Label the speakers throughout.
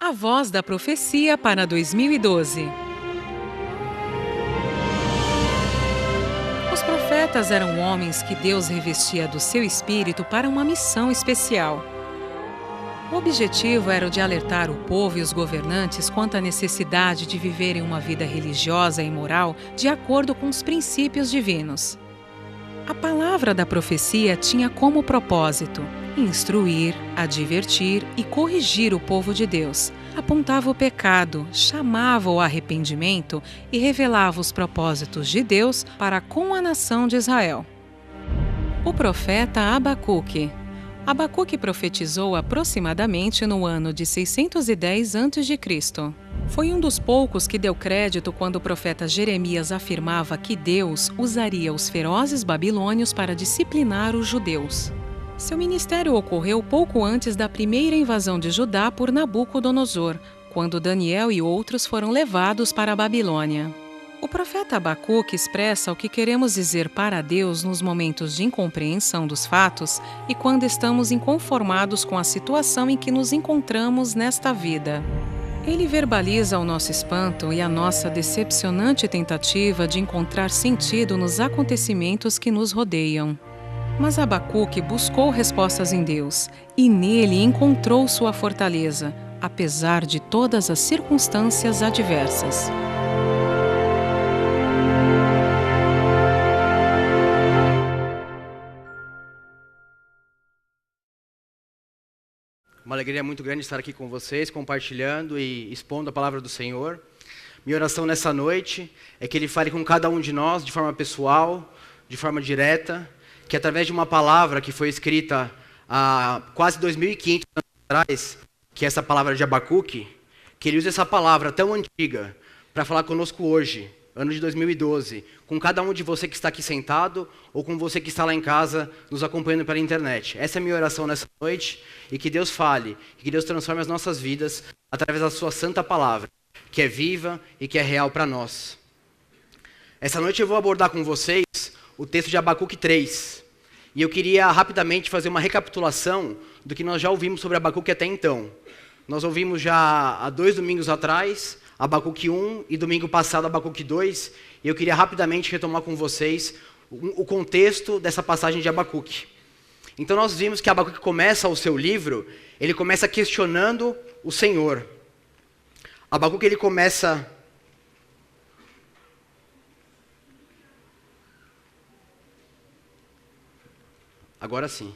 Speaker 1: A voz da profecia para 2012. Os profetas eram homens que Deus revestia do seu espírito para uma missão especial. O objetivo era o de alertar o povo e os governantes quanto à necessidade de viverem uma vida religiosa e moral de acordo com os princípios divinos. A palavra da profecia tinha como propósito instruir, advertir e corrigir o povo de Deus. Apontava o pecado, chamava o arrependimento e revelava os propósitos de Deus para com a nação de Israel. O profeta Abacuque. Abacuque profetizou aproximadamente no ano de 610 a.C. Foi um dos poucos que deu crédito quando o profeta Jeremias afirmava que Deus usaria os ferozes babilônios para disciplinar os judeus. Seu ministério ocorreu pouco antes da primeira invasão de Judá por Nabucodonosor, quando Daniel e outros foram levados para a Babilônia. O profeta Abacuque expressa o que queremos dizer para Deus nos momentos de incompreensão dos fatos e quando estamos inconformados com a situação em que nos encontramos nesta vida. Ele verbaliza o nosso espanto e a nossa decepcionante tentativa de encontrar sentido nos acontecimentos que nos rodeiam. Mas Abacuque buscou respostas em Deus e nele encontrou sua fortaleza, apesar de todas as circunstâncias adversas.
Speaker 2: Uma alegria muito grande estar aqui com vocês, compartilhando e expondo a palavra do Senhor. Minha oração nessa noite é que Ele fale com cada um de nós de forma pessoal, de forma direta, que através de uma palavra que foi escrita há quase 2.500 anos atrás, que é essa palavra de Abacuque, que Ele use essa palavra tão antiga para falar conosco hoje, ano de 2012, com cada um de você que está aqui sentado ou com você que está lá em casa nos acompanhando pela internet. Essa é a minha oração nessa noite, e que Deus fale, e que Deus transforme as nossas vidas através da sua santa palavra, que é viva e que é real para nós. Essa noite eu vou abordar com vocês o texto de Abacuque 3, e eu queria rapidamente fazer uma recapitulação do que nós já ouvimos sobre Abacuque até então. Nós ouvimos já há 2 domingos atrás Abacuque 1 e domingo passado Abacuque 2, e eu queria rapidamente retomar com vocês o contexto dessa passagem de Abacuque. Então nós vimos que Abacuque começa o seu livro, ele começa questionando o Senhor. Abacuque ele começa... Agora sim.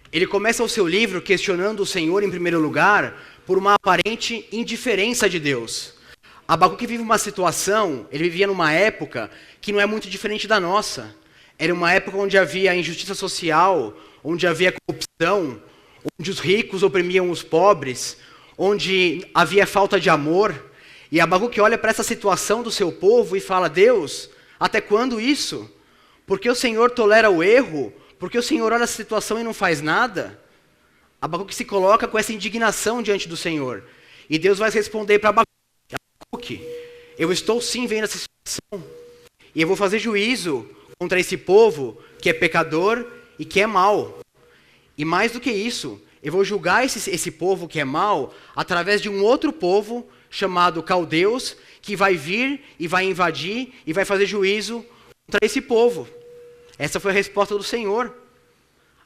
Speaker 2: Ele começa o seu livro questionando o Senhor, em primeiro lugar, por uma aparente indiferença de Deus. Abacuque vive uma situação, ele vivia numa época que não é muito diferente da nossa. Era uma época onde havia injustiça social, onde havia corrupção, onde os ricos oprimiam os pobres, onde havia falta de amor. E Abacuque olha para essa situação do seu povo e fala: Deus, até quando isso? Por que o Senhor tolera o erro? Por que o Senhor olha essa situação e não faz nada? Abacuque se coloca com essa indignação diante do Senhor. E Deus vai responder para Abacuque: eu estou sim vendo essa situação. E eu vou fazer juízo contra esse povo que é pecador e que é mau. E mais do que isso, eu vou julgar esse povo que é mau através de um outro povo chamado Caldeus, que vai vir e vai invadir e vai fazer juízo contra esse povo. Essa foi a resposta do Senhor.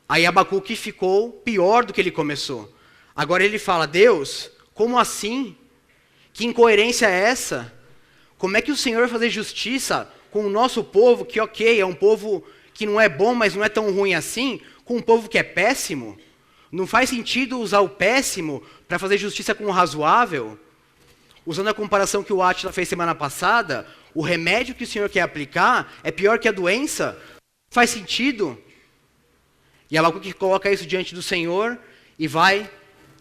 Speaker 2: Aí Abacuque ficou pior do que ele começou. Agora ele fala: Deus, como assim? Que incoerência é essa? Como é que o Senhor vai fazer justiça com o nosso povo, que ok, é um povo que não é bom, mas não é tão ruim assim, com um povo que é péssimo? Não faz sentido usar o péssimo para fazer justiça com o razoável? Usando a comparação que o Átila fez semana passada, o remédio que o Senhor quer aplicar é pior que a doença? Faz sentido? E Abacuque coloca isso diante do Senhor e vai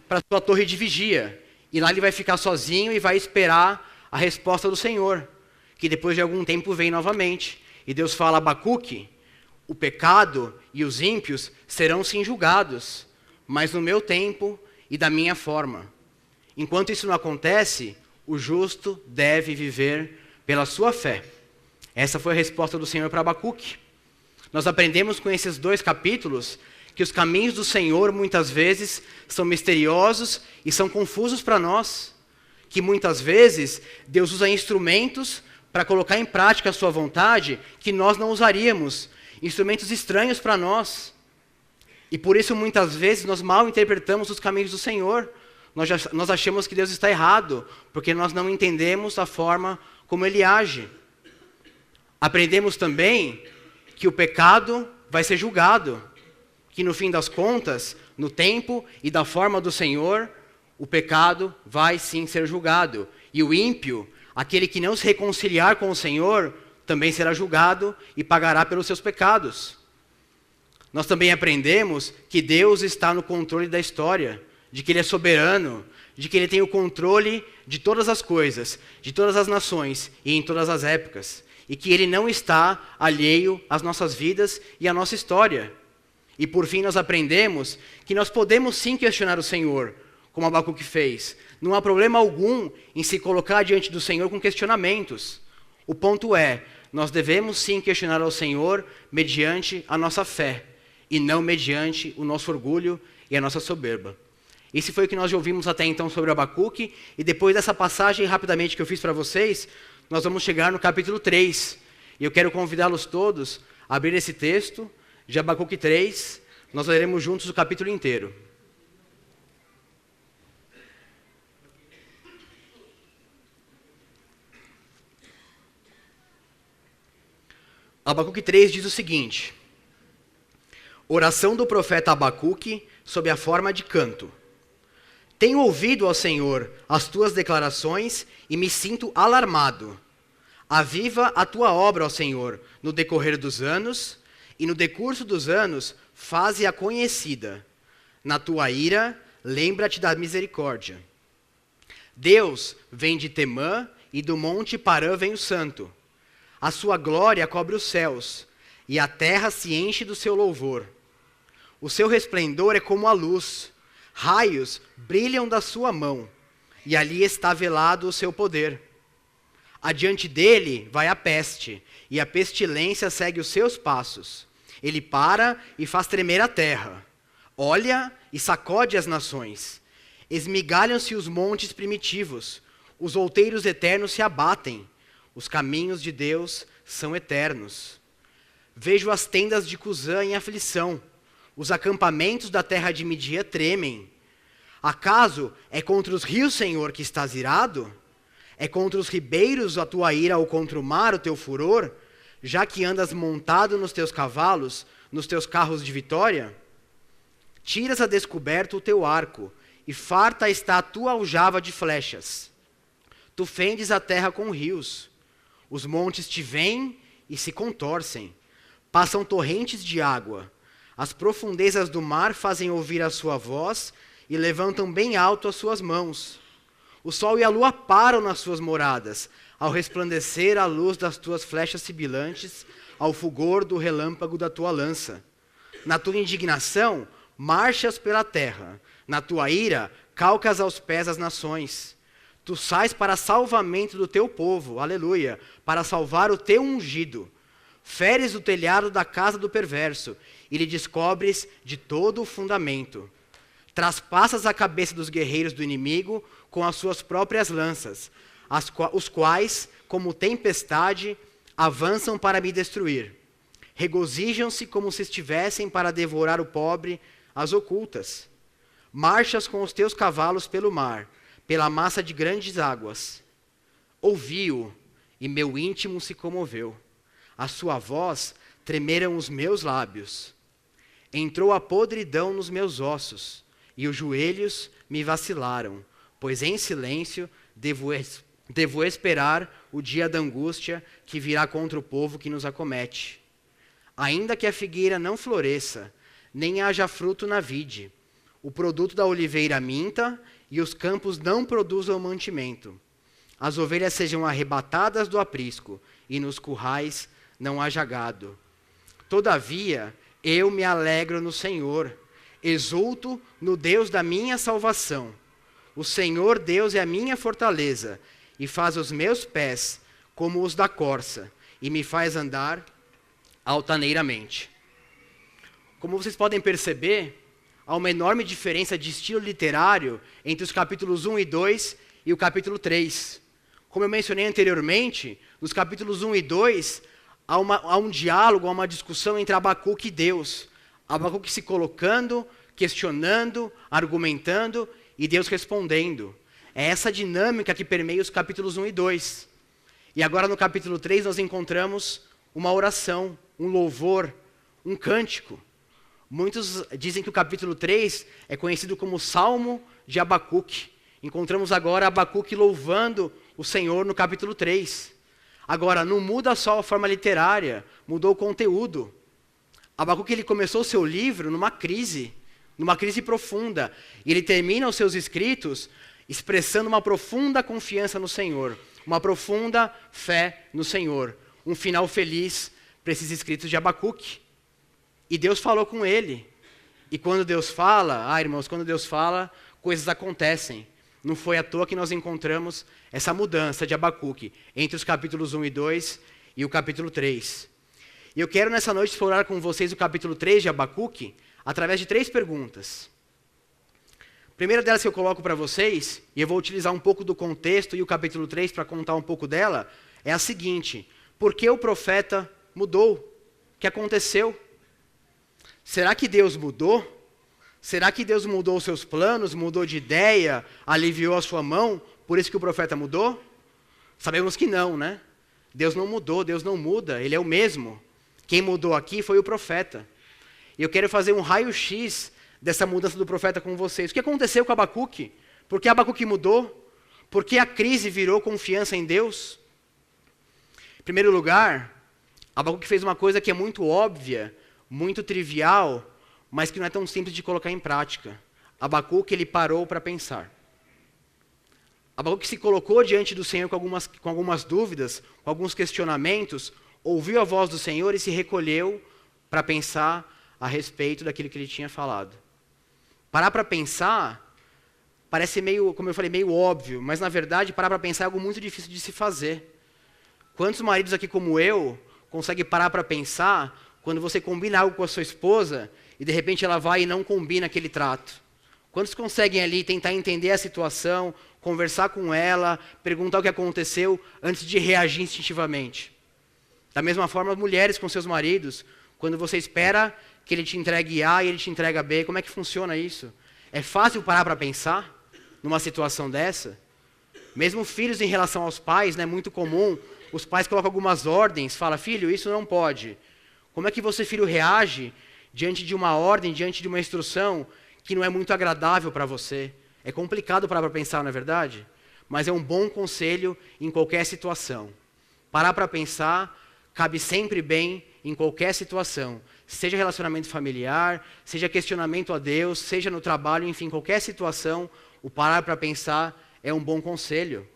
Speaker 2: para a sua torre de vigia. E lá ele vai ficar sozinho e vai esperar a resposta do Senhor, que depois de algum tempo vem novamente. E Deus fala: Abacuque, o pecado e os ímpios serão sim julgados, mas no meu tempo e da minha forma. Enquanto isso não acontece, o justo deve viver pela sua fé. Essa foi a resposta do Senhor para Abacuque. Nós aprendemos com esses 2 capítulos que os caminhos do Senhor muitas vezes são misteriosos e são confusos para nós. Que muitas vezes Deus usa instrumentos para colocar em prática a sua vontade que nós não usaríamos. Instrumentos estranhos para nós. E por isso muitas vezes nós mal interpretamos os caminhos do Senhor. Nós achamos que Deus está errado, porque nós não entendemos a forma como Ele age. Aprendemos também que o pecado vai ser julgado. Que no fim das contas, no tempo e da forma do Senhor, o pecado vai sim ser julgado. E o ímpio, aquele que não se reconciliar com o Senhor, também será julgado e pagará pelos seus pecados. Nós também aprendemos que Deus está no controle da história, de que Ele é soberano, de que Ele tem o controle de todas as coisas, de todas as nações e em todas as épocas, e que Ele não está alheio às nossas vidas e à nossa história. E por fim nós aprendemos que nós podemos sim questionar o Senhor, como Abacuque fez. Não há problema algum em se colocar diante do Senhor com questionamentos. O ponto é, nós devemos sim questionar ao Senhor mediante a nossa fé, e não mediante o nosso orgulho e a nossa soberba. Esse foi o que nós já ouvimos até então sobre Abacuque, e depois dessa passagem rapidamente que eu fiz para vocês, nós vamos chegar no capítulo 3. E eu quero convidá-los todos a abrir esse texto de Abacuque 3, nós leremos juntos o capítulo inteiro. Abacuque 3 diz o seguinte: oração do profeta Abacuque sob a forma de canto. Tenho ouvido, ó Senhor, as tuas declarações e me sinto alarmado. Aviva a tua obra, ó Senhor, no decorrer dos anos, e no decurso dos anos faze-a conhecida. Na tua ira, lembra-te da misericórdia. Deus vem de Temã, e do monte Parã vem o santo. A sua glória cobre os céus, e a terra se enche do seu louvor. O seu resplendor é como a luz, raios brilham da sua mão, e ali está velado o seu poder. Adiante dele vai a peste, e a pestilência segue os seus passos. Ele para e faz tremer a terra. Olha e sacode as nações. Esmigalham-se os montes primitivos. Os outeiros eternos se abatem. Os caminhos de Deus são eternos. Vejo as tendas de Cusã em aflição. Os acampamentos da terra de Midia tremem. Acaso é contra os rios, Senhor, que estás irado? É contra os ribeiros a tua ira ou contra o mar o teu furor? Já que andas montado nos teus cavalos, nos teus carros de vitória? Tiras a descoberto o teu arco, e farta está a tua aljava de flechas. Tu fendes a terra com rios. Os montes te veem e se contorcem. Passam torrentes de água. As profundezas do mar fazem ouvir a sua voz e levantam bem alto as suas mãos. O sol e a lua param nas suas moradas, ao resplandecer a luz das tuas flechas sibilantes, ao fulgor do relâmpago da tua lança. Na tua indignação, marchas pela terra. Na tua ira, calcas aos pés as nações. Tu sais para salvamento do teu povo, aleluia, para salvar o teu ungido. Feres o telhado da casa do perverso, e lhe descobres de todo o fundamento. Traspassas a cabeça dos guerreiros do inimigo com as suas próprias lanças, os quais, como tempestade, avançam para me destruir. Regozijam-se como se estivessem para devorar o pobre, as ocultas. Marchas com os teus cavalos pelo mar, pela massa de grandes águas. Ouvi-o, e meu íntimo se comoveu. A sua voz tremeram os meus lábios. Entrou a podridão nos meus ossos, e os joelhos me vacilaram, pois em silêncio devo esperar o dia da angústia que virá contra o povo que nos acomete. Ainda que a figueira não floresça, nem haja fruto na vide, o produto da oliveira minta, e os campos não produzam mantimento. As ovelhas sejam arrebatadas do aprisco, e nos currais não haja gado. Todavia, eu me alegro no Senhor, exulto no Deus da minha salvação. O Senhor Deus é a minha fortaleza, e faz os meus pés como os da corça, e me faz andar altaneiramente. Como vocês podem perceber, há uma enorme diferença de estilo literário entre os capítulos 1 e 2 e o capítulo 3. Como eu mencionei anteriormente, nos capítulos 1 e 2, há um diálogo, há uma discussão entre Abacuque e Deus. Abacuque se colocando, questionando, argumentando e Deus respondendo. É essa dinâmica que permeia os capítulos 1 e 2. E agora no capítulo 3 nós encontramos uma oração, um louvor, um cântico. Muitos dizem que o capítulo 3 é conhecido como Salmo de Abacuque. Encontramos agora Abacuque louvando o Senhor no capítulo 3. Agora, não muda só a forma literária, mudou o conteúdo. Abacuque ele começou o seu livro numa crise profunda. E ele termina os seus escritos expressando uma profunda confiança no Senhor, uma profunda fé no Senhor. Um final feliz para esses escritos de Abacuque. E Deus falou com ele. E quando Deus fala, irmãos, quando Deus fala, coisas acontecem. Não foi à toa que nós encontramos essa mudança de Abacuque entre os capítulos 1 e 2 e o capítulo 3. E eu quero nessa noite explorar com vocês o capítulo 3 de Abacuque através de 3 perguntas. A primeira delas que eu coloco para vocês, e eu vou utilizar um pouco do contexto e o capítulo 3 para contar um pouco dela, é a seguinte: por que o profeta mudou? O que aconteceu? Será que Deus mudou? Será que Deus mudou os seus planos, mudou de ideia, aliviou a sua mão, por isso que o profeta mudou? Sabemos que não, né? Deus não mudou, Deus não muda, Ele é o mesmo. Quem mudou aqui foi o profeta. E eu quero fazer um raio-x dessa mudança do profeta com vocês. O que aconteceu com Abacuque? Por que Abacuque mudou? Por que a crise virou confiança em Deus? Em primeiro lugar, Abacuque fez uma coisa que é muito óbvia, muito trivial, mas que não é tão simples de colocar em prática. Abacuque, ele parou para pensar. Abacuque se colocou diante do Senhor com algumas dúvidas, com alguns questionamentos, ouviu a voz do Senhor e se recolheu para pensar a respeito daquilo que ele tinha falado. Parar para pensar parece meio, como eu falei, meio óbvio, mas na verdade parar para pensar é algo muito difícil de se fazer. Quantos maridos aqui como eu conseguem parar para pensar quando você combina algo com a sua esposa e de repente ela vai e não combina aquele trato? Quantos conseguem ali tentar entender a situação, conversar com ela, perguntar o que aconteceu antes de reagir instintivamente? Da mesma forma, as mulheres com seus maridos, quando você espera que ele te entregue A e ele te entrega B, como é que funciona isso? É fácil parar para pensar numa situação dessa? Mesmo filhos em relação aos pais, é muito comum, os pais colocam algumas ordens, falam, filho, isso não pode. Como é que você, filho, reage diante de uma ordem, diante de uma instrução que não é muito agradável para você? É complicado parar para pensar, não é verdade? Mas é um bom conselho em qualquer situação. Parar para pensar cabe sempre bem em qualquer situação. Seja relacionamento familiar, seja questionamento a Deus, seja no trabalho, enfim, qualquer situação, o parar para pensar é um bom conselho.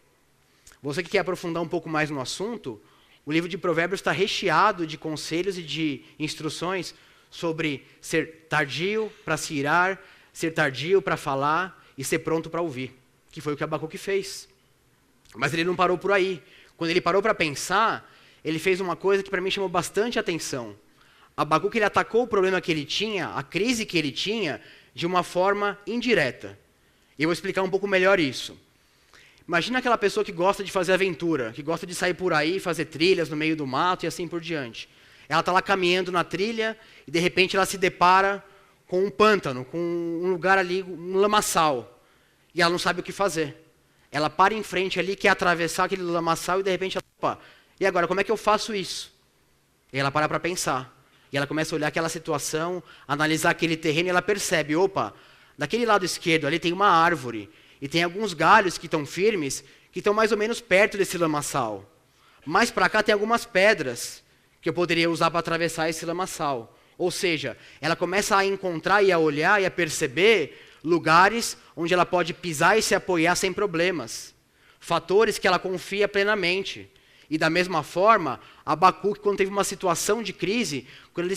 Speaker 2: Você que quer aprofundar um pouco mais no assunto, o livro de Provérbios está recheado de conselhos e de instruções sobre ser tardio para se irar, ser tardio para falar e ser pronto para ouvir, que foi o que Abacuque fez. Mas ele não parou por aí. Quando ele parou para pensar, ele fez uma coisa que para mim chamou bastante atenção. Abacuque ele atacou o problema que ele tinha, a crise que ele tinha, de uma forma indireta. E eu vou explicar um pouco melhor isso. Imagina aquela pessoa que gosta de fazer aventura, que gosta de sair por aí, fazer trilhas no meio do mato e assim por diante. Ela está lá caminhando na trilha e de repente ela se depara com um pântano, com um lugar ali, um lamaçal. E ela não sabe o que fazer. Ela para em frente ali, quer atravessar aquele lamaçal e de repente ela, opa, e agora como é que eu faço isso? E ela para pensar. E ela começa a olhar aquela situação, analisar aquele terreno e ela percebe, opa, daquele lado esquerdo ali tem uma árvore. E tem alguns galhos que estão firmes, que estão mais ou menos perto desse lamaçal. Mais para cá tem algumas pedras que eu poderia usar para atravessar esse lamaçal. Ou seja, ela começa a encontrar e a olhar e a perceber lugares onde ela pode pisar e se apoiar sem problemas. Fatores que ela confia plenamente. E da mesma forma, Abacuque, quando teve uma situação de crise, quando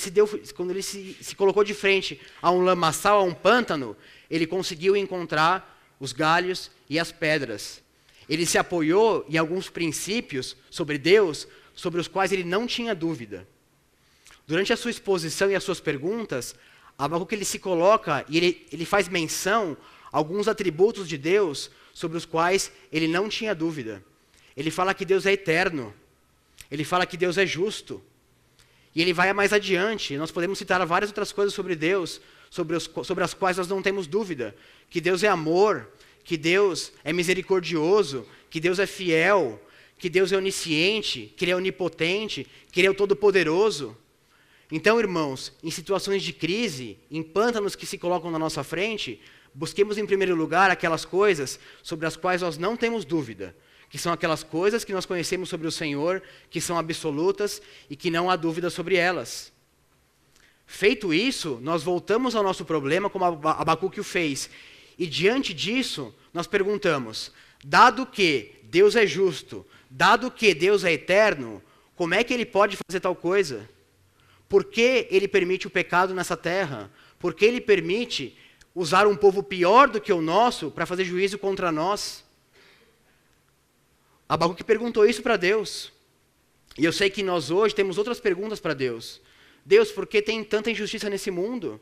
Speaker 2: ele se colocou de frente a um lamaçal, a um pântano, ele conseguiu encontrar os galhos e as pedras. Ele se apoiou em alguns princípios sobre Deus, sobre os quais ele não tinha dúvida. Durante a sua exposição e as suas perguntas, Abacuque ele se coloca e ele faz menção a alguns atributos de Deus sobre os quais ele não tinha dúvida. Ele fala que Deus é eterno. Ele fala que Deus é justo. E ele vai mais adiante. Nós podemos citar várias outras coisas sobre Deus, sobre as quais nós não temos dúvida. Que Deus é amor, que Deus é misericordioso, que Deus é fiel, que Deus é onisciente, que Ele é onipotente, que Ele é o todo-poderoso. Então, irmãos, em situações de crise, em pântanos que se colocam na nossa frente, busquemos em primeiro lugar aquelas coisas sobre as quais nós não temos dúvida, que são aquelas coisas que nós conhecemos sobre o Senhor, que são absolutas e que não há dúvida sobre elas. Feito isso, nós voltamos ao nosso problema como Abacuque o fez. E diante disso, nós perguntamos, dado que Deus é justo, dado que Deus é eterno, como é que Ele pode fazer tal coisa? Por que Ele permite o pecado nessa terra? Por que Ele permite usar um povo pior do que o nosso para fazer juízo contra nós? Abacuque perguntou isso para Deus. E eu sei que nós hoje temos outras perguntas para Deus. Deus, por que tem tanta injustiça nesse mundo?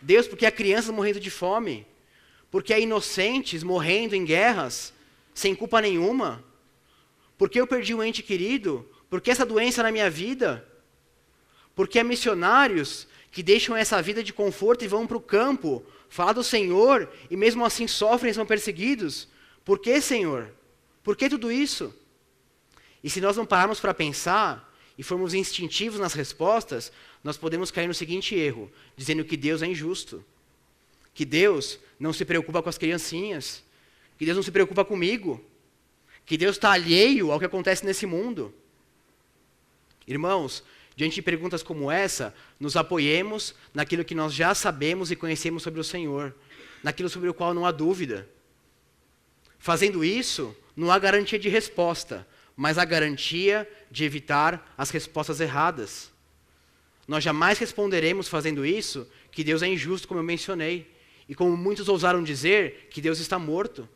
Speaker 2: Deus, por que há crianças morrendo de fome? Por que há inocentes morrendo em guerras, sem culpa nenhuma? Por que eu perdi um ente querido? Por que essa doença na minha vida? Por que há missionários que deixam essa vida de conforto e vão para o campo falar do Senhor e mesmo assim sofrem e são perseguidos? Por que, Senhor? Por que tudo isso? E se nós não pararmos para pensar e formos instintivos nas respostas, nós podemos cair no seguinte erro, dizendo que Deus é injusto, que Deus não se preocupa com as criancinhas, que Deus não se preocupa comigo, que Deus está alheio ao que acontece nesse mundo. Irmãos, diante de perguntas como essa, nos apoiemos naquilo que nós já sabemos e conhecemos sobre o Senhor, naquilo sobre o qual não há dúvida. Fazendo isso, não há garantia de resposta, mas há garantia de evitar as respostas erradas. Nós jamais responderemos fazendo isso que Deus é injusto, como eu mencionei, e como muitos ousaram dizer, que Deus está morto.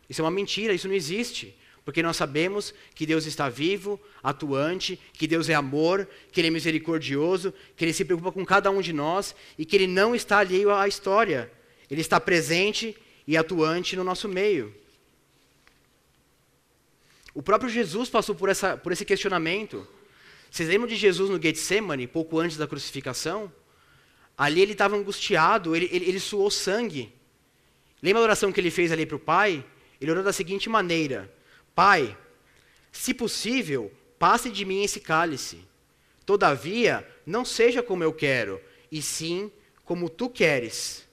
Speaker 2: Isso é uma mentira, isso não existe. Porque nós sabemos que Deus está vivo, atuante, que Deus é amor, que Ele é misericordioso, que Ele se preocupa com cada um de nós e que Ele não está alheio à história. Ele está presente e atuante no nosso meio. O próprio Jesus passou por esse questionamento. Vocês lembram de Jesus no Getsemane, pouco antes da crucificação? Ali ele estava angustiado, ele suou sangue. Lembra a oração que ele fez ali para o Pai? Ele orou da seguinte maneira: Pai, se possível, passe de mim esse cálice. Todavia, não seja como eu quero, e sim como tu queres.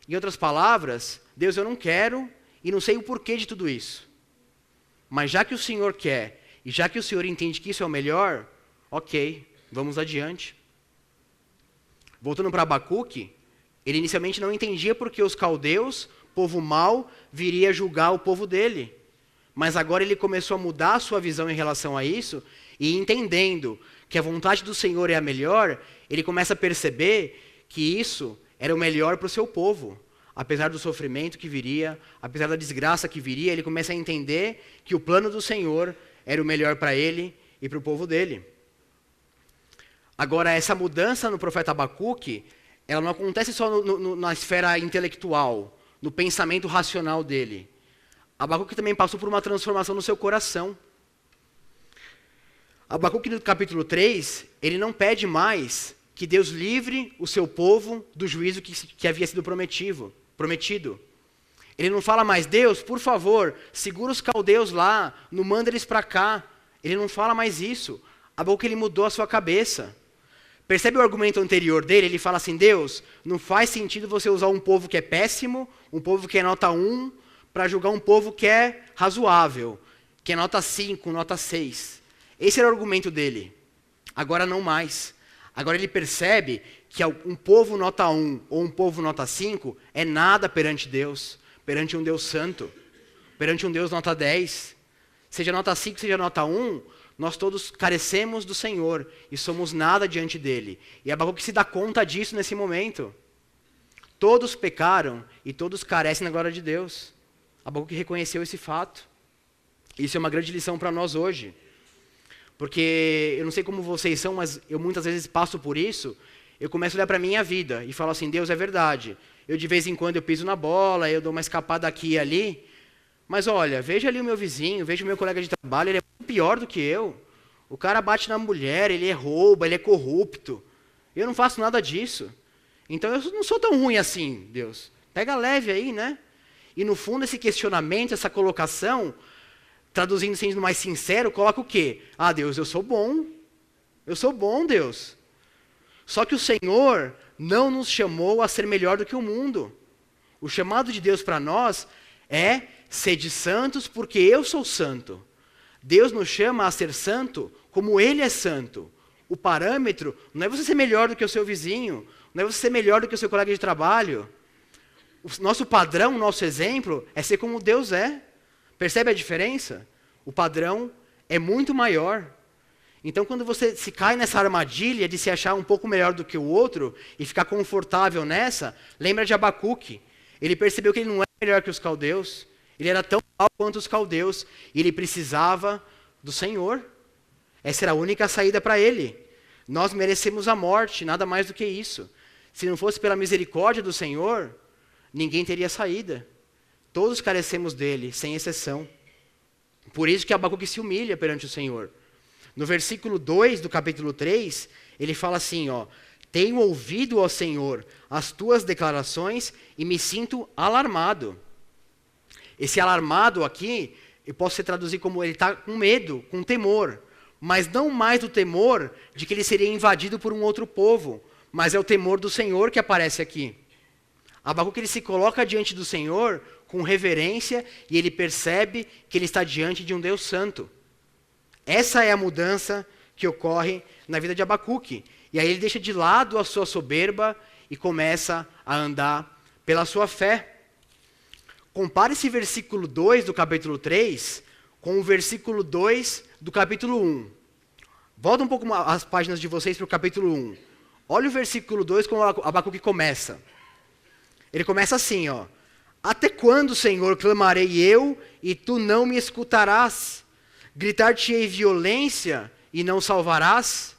Speaker 2: Em outras palavras, Deus, eu não quero e não sei o porquê de tudo isso. Mas já que o Senhor quer, e já que o Senhor entende que isso é o melhor, ok, vamos adiante. Voltando para Abacuque, ele inicialmente não entendia porque os caldeus, povo mau, viria julgar o povo dele. Mas agora ele começou a mudar a sua visão em relação a isso, e entendendo que a vontade do Senhor é a melhor, ele começa a perceber que isso era o melhor para o seu povo. Apesar do sofrimento que viria, apesar da desgraça que viria, ele começa a entender que o plano do Senhor era o melhor para ele e para o povo dele. Agora, essa mudança no profeta Abacuque, ela não acontece só na esfera intelectual, no pensamento racional dele. Abacuque também passou por uma transformação no seu coração. Abacuque no capítulo 3, ele não pede mais que Deus livre o seu povo do juízo que havia sido prometido. Ele não fala mais, Deus, por favor, segura os caldeus lá, não manda eles para cá. Ele não fala mais isso. Abacuque ele mudou a sua cabeça. Percebe o argumento anterior dele? Ele fala assim, Deus, não faz sentido você usar um povo que é péssimo, um povo que é nota 1, para julgar um povo que é razoável, que é nota 5, nota 6. Esse era o argumento dele. Agora não mais. Agora ele percebe que um povo nota 1 ou um povo nota 5 é nada perante Deus, perante um Deus santo, perante um Deus nota 10. Seja nota 5, seja nota 1, nós todos carecemos do Senhor e somos nada diante dele. E Abacuque se dá conta disso nesse momento. Todos pecaram e todos carecem da glória de Deus. Abacuque reconheceu esse fato. Isso é uma grande lição para nós hoje. Porque eu não sei como vocês são, mas eu muitas vezes passo por isso. eu começo a olhar para a minha vida e falo assim, Deus, é verdade. Eu de vez em quando eu piso na bola, eu dou uma escapada aqui e ali. Mas olha, veja ali o meu vizinho, veja o meu colega de trabalho, ele é muito pior do que eu. O cara bate na mulher, ele rouba, ele é corrupto. Eu não faço nada disso. Então eu não sou tão ruim assim, Deus. Pega leve aí, né? E no fundo esse questionamento, essa colocação, traduzindo sendo mais sincero, coloca o quê? Ah, Deus, eu sou bom. Eu sou bom, Deus. Só que o Senhor não nos chamou a ser melhor do que o mundo. O chamado de Deus para nós é sede santos porque eu sou santo. Deus nos chama a ser santo como Ele é santo. O parâmetro não é você ser melhor do que o seu vizinho, não é você ser melhor do que o seu colega de trabalho. O nosso padrão, o nosso exemplo é ser como Deus é. Percebe a diferença? O padrão é muito maior. Então, quando você se cai nessa armadilha de se achar um pouco melhor do que o outro e ficar confortável nessa, lembra de Abacuque. Ele percebeu que ele não era melhor que os caldeus. Ele era tão mal quanto os caldeus. E ele precisava do Senhor. Essa era a única saída para ele. Nós merecemos a morte, nada mais do que isso. Se não fosse pela misericórdia do Senhor, ninguém teria saída. Todos carecemos dele, sem exceção. Por isso que Abacuque se humilha perante o Senhor. No versículo 2 do capítulo 3, ele fala assim, ó, tenho ouvido, ó Senhor, as tuas declarações e me sinto alarmado. Esse alarmado aqui, eu posso ser traduzir como ele está com medo, com temor. Mas não mais do temor de que ele seria invadido por um outro povo, mas é o temor do Senhor que aparece aqui. Abacuque ele se coloca diante do Senhor com reverência e ele percebe que ele está diante de um Deus santo. Essa é a mudança que ocorre na vida de Abacuque. E aí ele deixa de lado a sua soberba e começa a andar pela sua fé. Compare esse versículo 2 do capítulo 3 com o versículo 2 do capítulo 1. Volta um pouco as páginas de vocês para o capítulo 1. Olha o versículo 2 como Abacuque começa. Ele começa assim, ó. Até quando, Senhor, clamarei eu e tu não me escutarás? Gritar-te-ei violência e não salvarás?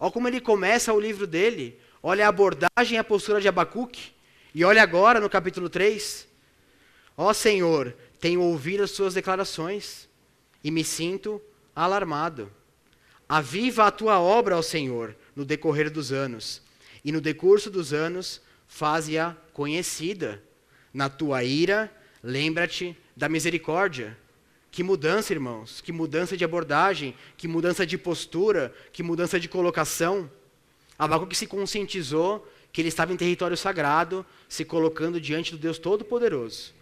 Speaker 2: Olha como ele começa o livro dele. Olha a abordagem e a postura de Abacuque. E olha agora no capítulo 3. Ó Senhor, tenho ouvido as tuas declarações e me sinto alarmado. Aviva a tua obra, ó Senhor, no decorrer dos anos. E no decurso dos anos, faze-a conhecida. Na tua ira, lembra-te da misericórdia. Que mudança, irmãos, que mudança de abordagem, que mudança de postura, que mudança de colocação. Abacuque se conscientizou que ele estava em território sagrado, se colocando diante do Deus Todo-Poderoso.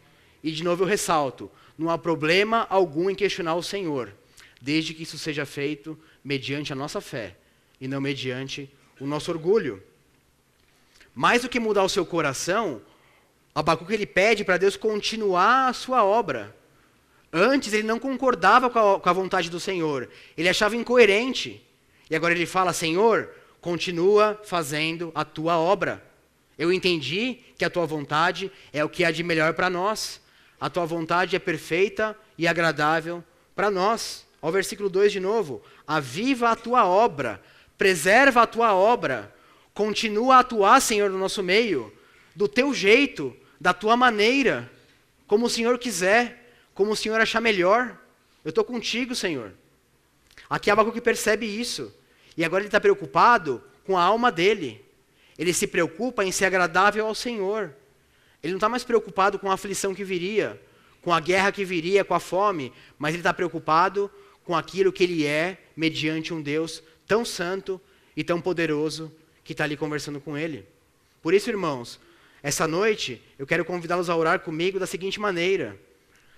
Speaker 2: E de novo eu ressalto, não há problema algum em questionar o Senhor, desde que isso seja feito mediante a nossa fé, e não mediante o nosso orgulho. Mais do que mudar o seu coração, Abacuque ele pede para Deus continuar a sua obra. Antes ele não concordava com a vontade do Senhor. Ele achava incoerente. E agora ele fala, Senhor, continua fazendo a tua obra. Eu entendi que a tua vontade é o que há de melhor para nós. A tua vontade é perfeita e agradável para nós. Ao versículo 2 de novo. Aviva a tua obra. Preserva a tua obra. Continua a atuar, Senhor, no nosso meio. Do teu jeito, da tua maneira. Como o Senhor quiser. Como o Senhor achar melhor. Eu estou contigo, Senhor. Aqui Abacuque percebe isso. E agora ele está preocupado com a alma dele. Ele se preocupa em ser agradável ao Senhor. Ele não está mais preocupado com a aflição que viria, com a guerra que viria, com a fome. Mas ele está preocupado com aquilo que ele é, mediante um Deus tão santo e tão poderoso que está ali conversando com ele. Por isso, irmãos, essa noite eu quero convidá-los a orar comigo da seguinte maneira.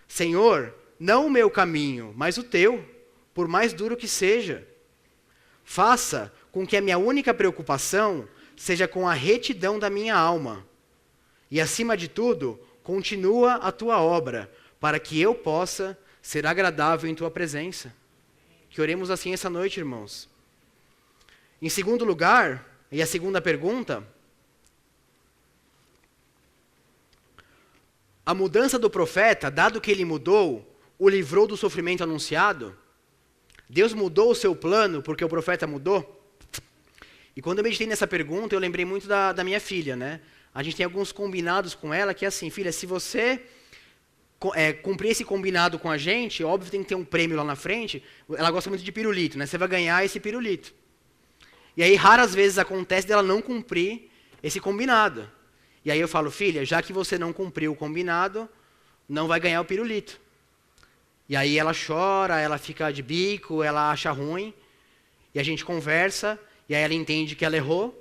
Speaker 2: Senhor, não o meu caminho, mas o teu, por mais duro que seja. Faça com que a minha única preocupação seja com a retidão da minha alma. E acima de tudo, continua a tua obra, para que eu possa ser agradável em tua presença. Que oremos assim essa noite, irmãos. Em segundo lugar, e a segunda pergunta, a mudança do profeta, dado que ele mudou, o livrou do sofrimento anunciado? Deus mudou o seu plano porque o profeta mudou? E quando eu meditei nessa pergunta, eu lembrei muito da minha filha, né? A gente tem alguns combinados com ela, que é assim, filha, se você cumprir esse combinado com a gente, óbvio tem que ter um prêmio lá na frente, ela gosta muito de pirulito, né? Você vai ganhar esse pirulito. E aí, raras vezes acontece dela não cumprir esse combinado. E aí eu falo, filha, já que você não cumpriu o combinado, não vai ganhar o pirulito. E aí ela chora, ela fica de bico, ela acha ruim, e a gente conversa, e aí ela entende que ela errou,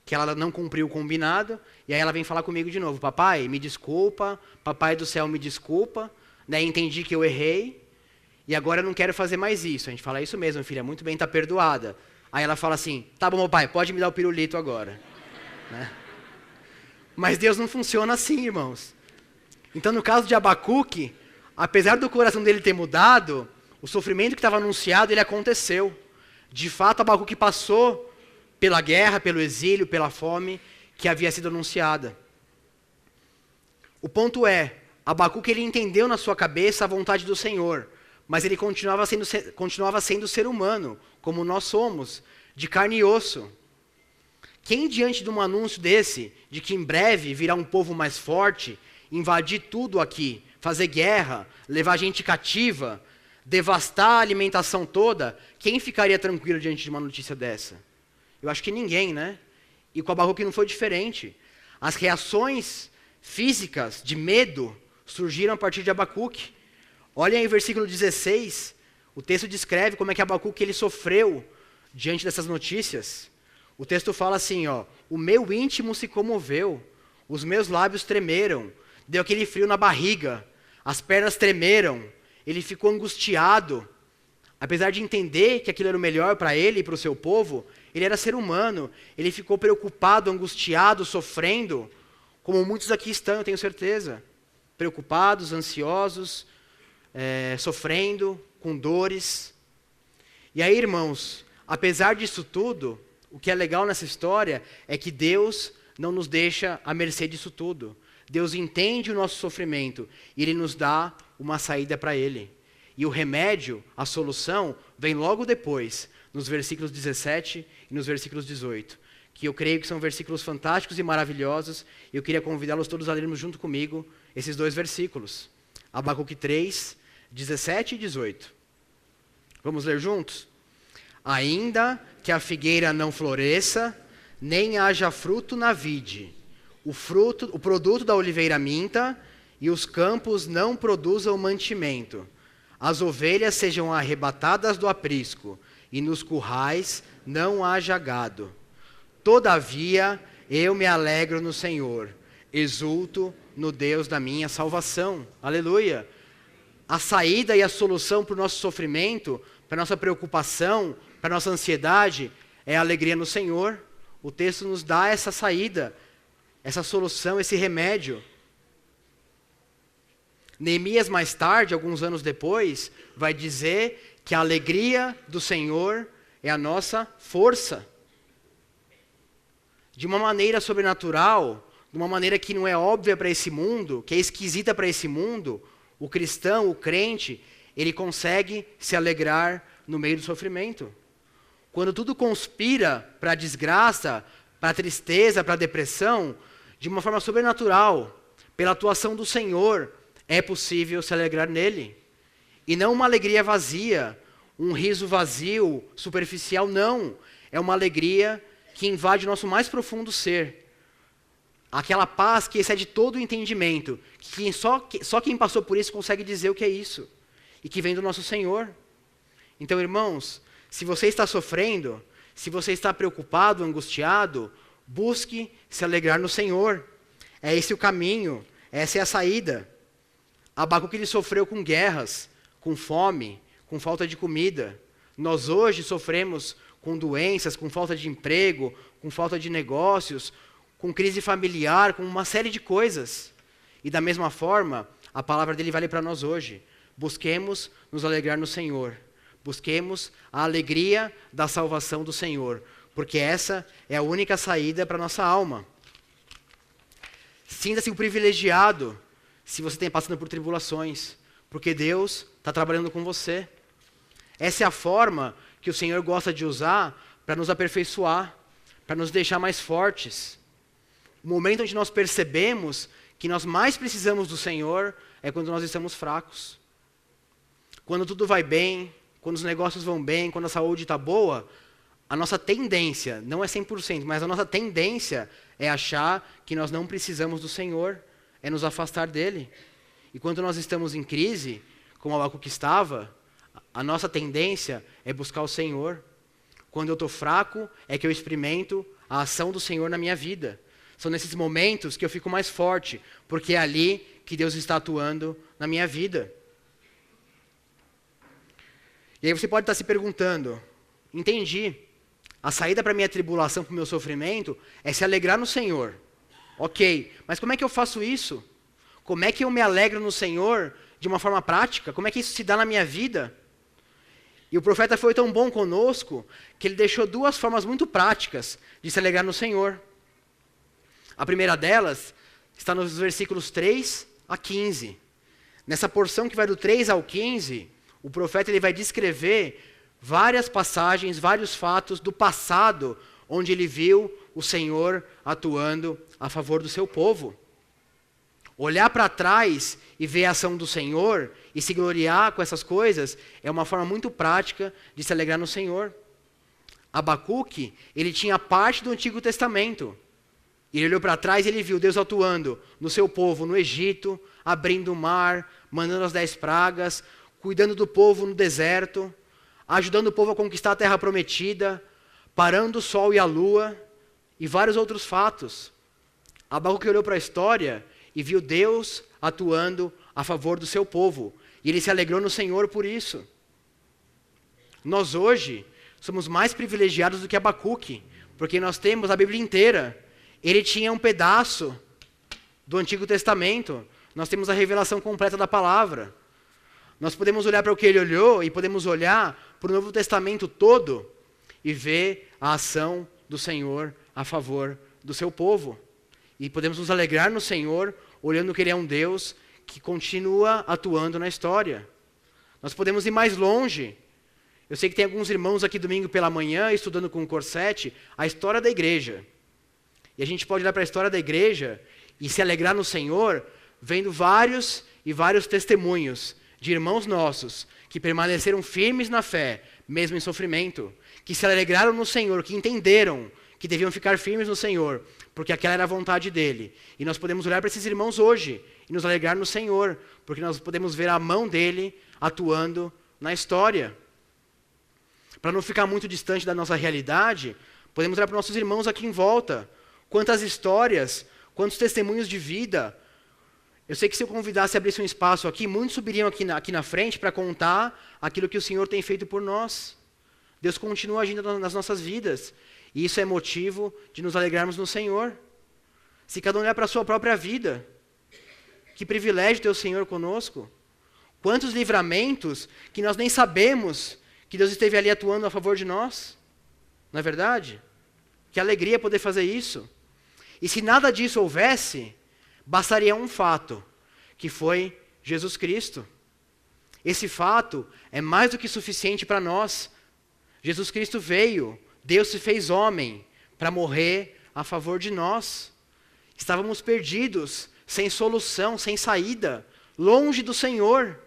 Speaker 2: que ela não cumpriu o combinado, e aí ela vem falar comigo de novo, papai, me desculpa, papai do céu, me desculpa, né, entendi que eu errei, e agora eu não quero fazer mais isso. A gente fala, isso mesmo, filha, muito bem, está perdoada. Aí ela fala assim, tá bom, papai, pode me dar o pirulito agora. Né? Mas Deus não funciona assim, irmãos. Então, no caso de Abacuque, apesar do coração dele ter mudado, o sofrimento que estava anunciado, ele aconteceu. De fato, Abacuque passou pela guerra, pelo exílio, pela fome que havia sido anunciada. O ponto é, Abacuque ele entendeu na sua cabeça a vontade do Senhor, mas ele continuava sendo ser humano, como nós somos, de carne e osso. Quem diante de um anúncio desse, de que em breve virá um povo mais forte, invadir tudo aqui, fazer guerra, levar gente cativa, devastar a alimentação toda, quem ficaria tranquilo diante de uma notícia dessa? Eu acho que ninguém, né? E com Abacuque não foi diferente. As reações físicas de medo surgiram a partir de Abacuque. Olha aí o versículo 16, o texto descreve como é que Abacuque ele sofreu diante dessas notícias. O texto fala assim, ó, o meu íntimo se comoveu, os meus lábios tremeram, deu aquele frio na barriga, as pernas tremeram, ele ficou angustiado. Apesar de entender que aquilo era o melhor para ele e para o seu povo, ele era ser humano, ele ficou preocupado, angustiado, sofrendo, como muitos aqui estão, eu tenho certeza. Preocupados, ansiosos, sofrendo, com dores. E aí, irmãos, apesar disso tudo, o que é legal nessa história é que Deus não nos deixa à mercê disso tudo. Deus entende o nosso sofrimento e Ele nos dá uma saída para ele. E o remédio, a solução, vem logo depois, nos versículos 17 e nos versículos 18, que eu creio que são versículos fantásticos e maravilhosos, e eu queria convidá-los todos a lermos junto comigo esses dois versículos. Abacuque 3, 17 e 18. Vamos ler juntos? Ainda que a figueira não floresça, nem haja fruto na vide, o produto da oliveira minta, e os campos não produzam mantimento, as ovelhas sejam arrebatadas do aprisco, e nos currais não haja gado. Todavia, eu me alegro no Senhor, exulto no Deus da minha salvação. Aleluia! A saída e a solução para o nosso sofrimento, para a nossa preocupação, para a nossa ansiedade, é a alegria no Senhor. O texto nos dá essa saída, essa solução, esse remédio. Neemias, mais tarde, alguns anos depois, vai dizer que a alegria do Senhor é a nossa força. De uma maneira sobrenatural, de uma maneira que não é óbvia para esse mundo, que é esquisita para esse mundo, o cristão, o crente, ele consegue se alegrar no meio do sofrimento. Quando tudo conspira para a desgraça, para a tristeza, para a depressão, de uma forma sobrenatural, pela atuação do Senhor, é possível se alegrar nele. E não uma alegria vazia, um riso vazio, superficial, não. É uma alegria que invade o nosso mais profundo ser. Aquela paz que excede todo o entendimento, que só quem passou por isso consegue dizer o que é isso. E que vem do nosso Senhor. Então, irmãos, se você está sofrendo, se você está preocupado, angustiado, busque se alegrar no Senhor. É esse o caminho, essa é a saída. Abacuque ele sofreu com guerras, com fome, com falta de comida. Nós hoje sofremos com doenças, com falta de emprego, com falta de negócios, com crise familiar, com uma série de coisas. E da mesma forma, a palavra dele vale para nós hoje. Busquemos nos alegrar no Senhor. Busquemos a alegria da salvação do Senhor, porque essa é a única saída para a nossa alma. Sinta-se um privilegiado se você está passando por tribulações, porque Deus está trabalhando com você. Essa é a forma que o Senhor gosta de usar para nos aperfeiçoar. para nos deixar mais fortes. O momento onde nós percebemos que nós mais precisamos do Senhor é quando nós estamos fracos. Quando tudo vai bem, quando os negócios vão bem, quando a saúde está boa, a nossa tendência, não é 100%, mas a nossa tendência é achar que nós não precisamos do Senhor, é nos afastar dele. E quando nós estamos em crise, como Abacuque estava, a nossa tendência é buscar o Senhor. Quando eu estou fraco, é que eu experimento a ação do Senhor na minha vida. São nesses momentos que eu fico mais forte, porque é ali que Deus está atuando na minha vida. E aí você pode estar se perguntando, entendi, a saída para a minha tribulação, para o meu sofrimento, é se alegrar no Senhor. Ok, mas como é que eu faço isso? Como é que eu me alegro no Senhor de uma forma prática? Como é que isso se dá na minha vida? E o profeta foi tão bom conosco, que ele deixou duas formas muito práticas de se alegrar no Senhor. A primeira delas está nos versículos 3 a 15. Nessa porção que vai do 3 ao 15, o profeta ele vai descrever várias passagens, vários fatos do passado, onde ele viu o Senhor atuando a favor do seu povo. Olhar para trás e ver a ação do Senhor e se gloriar com essas coisas é uma forma muito prática de se alegrar no Senhor. Abacuque, ele tinha parte do Antigo Testamento. E ele olhou para trás e ele viu Deus atuando no seu povo no Egito, abrindo o mar, mandando as 10 pragas, cuidando do povo no deserto, ajudando o povo a conquistar a terra prometida, parando o sol e a lua, e vários outros fatos. Abacuque olhou para a história e viu Deus atuando a favor do seu povo. E ele se alegrou no Senhor por isso. Nós hoje somos mais privilegiados do que Abacuque, porque nós temos a Bíblia inteira. Ele tinha um pedaço do Antigo Testamento. Nós temos a revelação completa da palavra. Nós podemos olhar para o que ele olhou e podemos olhar para o Novo Testamento todo e ver a ação do Senhor a favor do seu povo. E podemos nos alegrar no Senhor, olhando que ele é um Deus que continua atuando na história. Nós podemos ir mais longe. Eu sei que tem alguns irmãos aqui domingo pela manhã, estudando com o Corsete, a história da igreja. E a gente pode olhar para a história da igreja e se alegrar no Senhor, vendo vários e vários testemunhos de irmãos nossos que permaneceram firmes na fé, mesmo em sofrimento, que se alegraram no Senhor, que entenderam que deviam ficar firmes no Senhor, porque aquela era a vontade dele. E nós podemos olhar para esses irmãos hoje e nos alegrar no Senhor, porque nós podemos ver a mão dele atuando na história. Para não ficar muito distante da nossa realidade, podemos olhar para nossos irmãos aqui em volta. Quantas histórias, quantos testemunhos de vida. Eu sei que se eu convidasse e abrisse um espaço aqui, muitos subiriam aqui na frente para contar aquilo que o Senhor tem feito por nós. Deus continua agindo nas nossas vidas. E isso é motivo de nos alegrarmos no Senhor. Se cada um olhar para a sua própria vida, que privilégio ter o Senhor conosco. Quantos livramentos que nós nem sabemos que Deus esteve ali atuando a favor de nós. Não é verdade? Que alegria poder fazer isso. E se nada disso houvesse, bastaria um fato, que foi Jesus Cristo. Esse fato é mais do que suficiente para nós. Jesus Cristo veio, Deus se fez homem para morrer a favor de nós. Estávamos perdidos, sem solução, sem saída, longe do Senhor.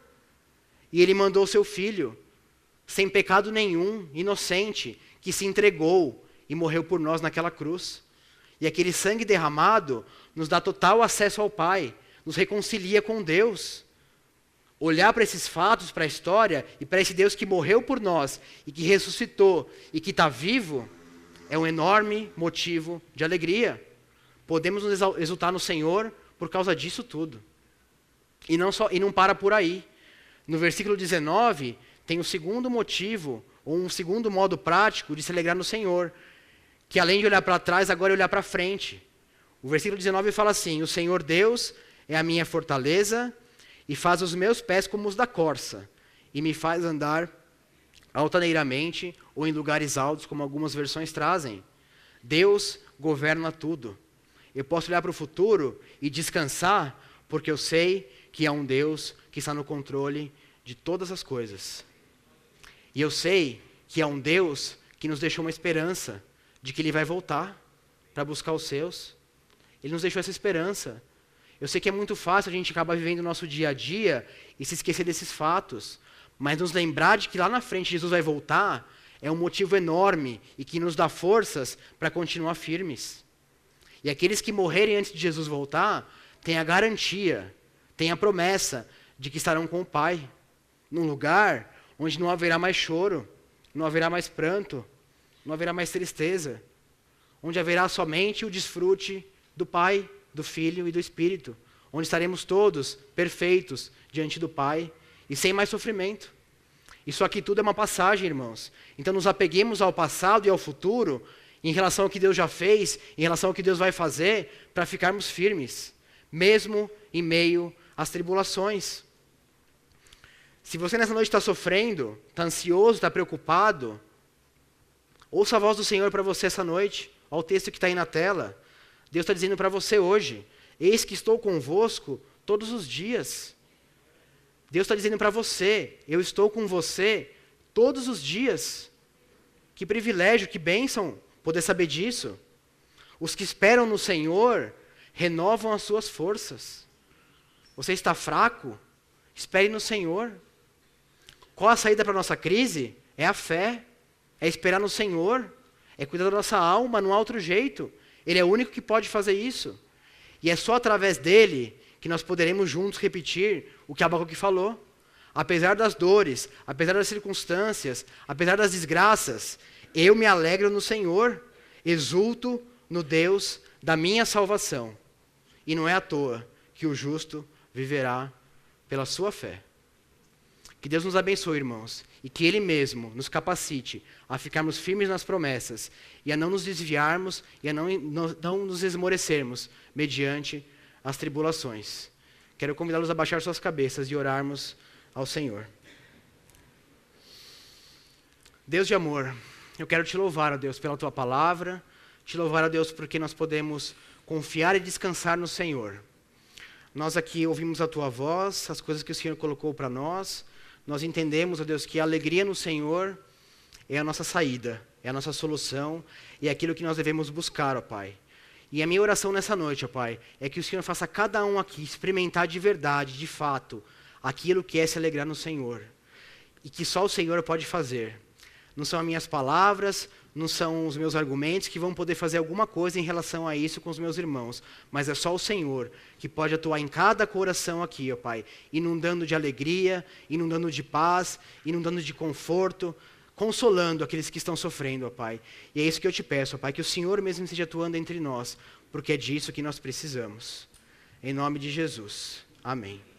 Speaker 2: E Ele mandou seu Filho, sem pecado nenhum, inocente, que se entregou e morreu por nós naquela cruz. E aquele sangue derramado nos dá total acesso ao Pai, nos reconcilia com Deus. Olhar para esses fatos, para a história, e para esse Deus que morreu por nós, e que ressuscitou, e que está vivo, é um enorme motivo de alegria. Podemos nos exultar no Senhor por causa disso tudo. E não para por aí. No versículo 19, tem o segundo motivo, ou um segundo modo prático de se alegrar no Senhor, que além de olhar para trás, agora é olhar para frente. O versículo 19 fala assim: o Senhor Deus é a minha fortaleza e faz os meus pés como os da corça, e me faz andar altaneiramente ou em lugares altos, como algumas versões trazem. Deus governa tudo. Eu posso olhar para o futuro e descansar, porque eu sei que há um Deus que está no controle de todas as coisas. E eu sei que há um Deus que nos deixou uma esperança de que Ele vai voltar para buscar os seus. Ele nos deixou essa esperança. Eu sei que é muito fácil a gente acabar vivendo o nosso dia a dia e se esquecer desses fatos, mas nos lembrar de que lá na frente Jesus vai voltar é um motivo enorme e que nos dá forças para continuar firmes. E aqueles que morrerem antes de Jesus voltar têm a garantia, têm a promessa de que estarão com o Pai, num lugar onde não haverá mais choro, não haverá mais pranto, não haverá mais tristeza, onde haverá somente o desfrute do Pai, do Filho e do Espírito, onde estaremos todos perfeitos diante do Pai e sem mais sofrimento. Isso aqui tudo é uma passagem, irmãos. Então nos apeguemos ao passado e ao futuro em relação ao que Deus já fez, em relação ao que Deus vai fazer, para ficarmos firmes, mesmo em meio às tribulações. Se você nessa noite está sofrendo, está ansioso, está preocupado, ouça a voz do Senhor para você essa noite. Olha o texto que está aí na tela. Deus está dizendo para você hoje: eis que estou convosco todos os dias. Deus está dizendo para você: eu estou com você todos os dias. Que privilégio, que bênção poder saber disso. Os que esperam no Senhor renovam as suas forças. Você está fraco? Espere no Senhor. Qual a saída para a nossa crise? É a fé, é esperar no Senhor, é cuidar da nossa alma, não há outro jeito. Ele é o único que pode fazer isso. E é só através dele que nós poderemos juntos repetir o que Abacuque falou. Apesar das dores, apesar das circunstâncias, apesar das desgraças, eu me alegro no Senhor, exulto no Deus da minha salvação. E não é à toa que o justo viverá pela sua fé. Que Deus nos abençoe, irmãos, e que Ele mesmo nos capacite a ficarmos firmes nas promessas e a não nos desviarmos e a não nos esmorecermos mediante as tribulações. Quero convidá-los a baixar suas cabeças e orarmos ao Senhor. Deus de amor, eu quero te louvar, ó Deus, pela Tua palavra, te louvar, ó Deus, porque nós podemos confiar e descansar no Senhor. Nós aqui ouvimos a Tua voz, as coisas que o Senhor colocou para nós. Nós entendemos, ó Deus, que a alegria no Senhor é a nossa saída, é a nossa solução, e é aquilo que nós devemos buscar, ó Pai. E a minha oração nessa noite, ó Pai, é que o Senhor faça cada um aqui experimentar de verdade, de fato, aquilo que é se alegrar no Senhor. E que só o Senhor pode fazer. Não são as minhas palavras, não são os meus argumentos que vão poder fazer alguma coisa em relação a isso com os meus irmãos, mas é só o Senhor que pode atuar em cada coração aqui, ó Pai, inundando de alegria, inundando de paz, inundando de conforto, consolando aqueles que estão sofrendo, ó Pai. E é isso que eu te peço, ó Pai, que o Senhor mesmo esteja atuando entre nós, porque é disso que nós precisamos. Em nome de Jesus. Amém.